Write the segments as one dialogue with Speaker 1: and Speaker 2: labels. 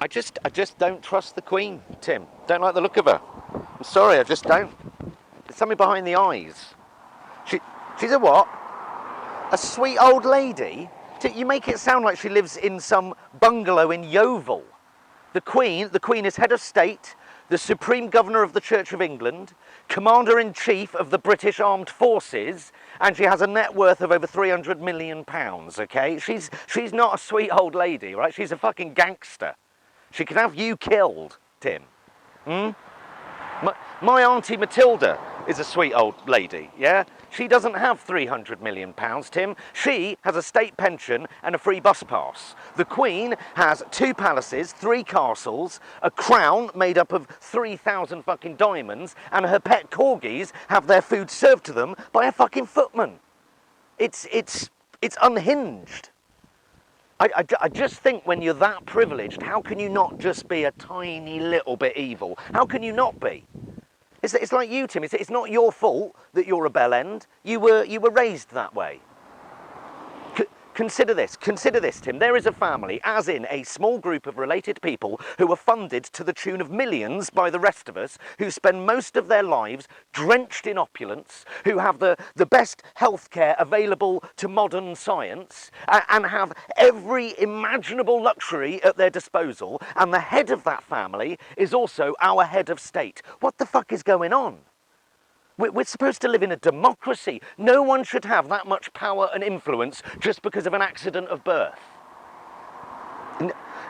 Speaker 1: I just don't trust the Queen, Tim. Don't like the look of her. I'm sorry, I just don't. There's something behind the eyes. She, she's a what? A sweet old lady? You make it sound like she lives in some bungalow in Yeovil. The Queen is head of state, the Supreme Governor of the Church of England, Commander-in-Chief of the British Armed Forces, and she has a net worth of over £300 million, okay? She's not a sweet old lady, right? She's a fucking gangster. She can have you killed, Tim. My auntie Matilda is a sweet old lady, yeah? She doesn't have £300 million, Tim. She has a state pension and a free bus pass. The Queen has 2 palaces, 3 castles, a crown made up of 3,000 fucking diamonds, and her pet corgis have their food served to them by a fucking footman. It's unhinged. I just think when you're that privileged, how can you not just be a tiny little bit evil? How can you not be? It's like you, Tim. It's not your fault that you're a bell end. You were raised that way. Consider this, Tim. There is a family, as in a small group of related people, who are funded to the tune of millions by the rest of us, who spend most of their lives drenched in opulence, who have the best healthcare available to modern science, and have every imaginable luxury at their disposal, and the head of that family is also our head of state. What the fuck is going on? We're supposed to live in a democracy. No one should have that much power and influence just because of an accident of birth.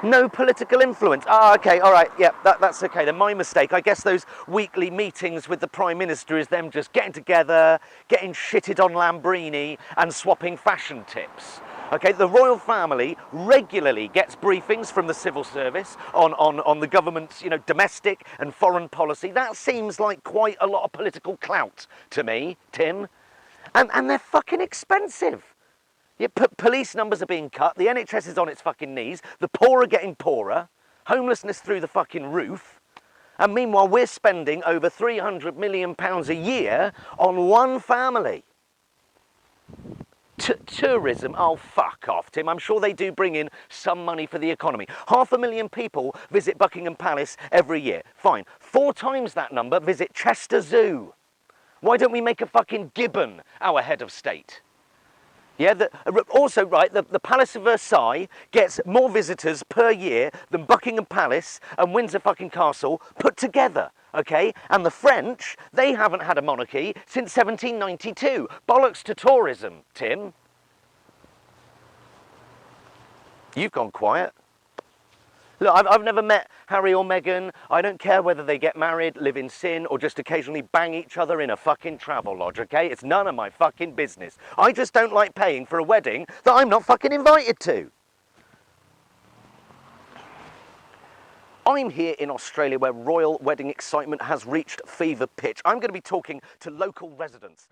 Speaker 1: No political influence. Ah, okay, all right, yeah, that's okay. Then my mistake. I guess those weekly meetings with the Prime Minister is them just getting together, getting shitted on Lambrini and swapping fashion tips. Okay, the royal family regularly gets briefings from the civil service on the government's, domestic and foreign policy. That seems like quite a lot of political clout to me, Tim. And they're fucking expensive. Yeah, police numbers are being cut, the NHS is on its fucking knees, the poor are getting poorer, homelessness through the fucking roof, and meanwhile we're spending over £300 million a year on one family. Tourism? Oh, fuck off, Tim. I'm sure they do bring in some money for the economy. 500,000 people visit Buckingham Palace every year. Fine. 4 times that number visit Chester Zoo. Why don't we make a fucking gibbon our head of state? Yeah, also, right, the Palace of Versailles gets more visitors per year than Buckingham Palace and Windsor fucking Castle put together, okay? And the French, they haven't had a monarchy since 1792. Bollocks to tourism, Tim. You've gone quiet. Look, I've never met Harry or Meghan. I don't care whether they get married, live in sin, or just occasionally bang each other in a fucking travel lodge, okay? It's none of my fucking business. I just don't like paying for a wedding that I'm not fucking invited to. I'm here in Australia where royal wedding excitement has reached fever pitch. I'm going to be talking to local residents.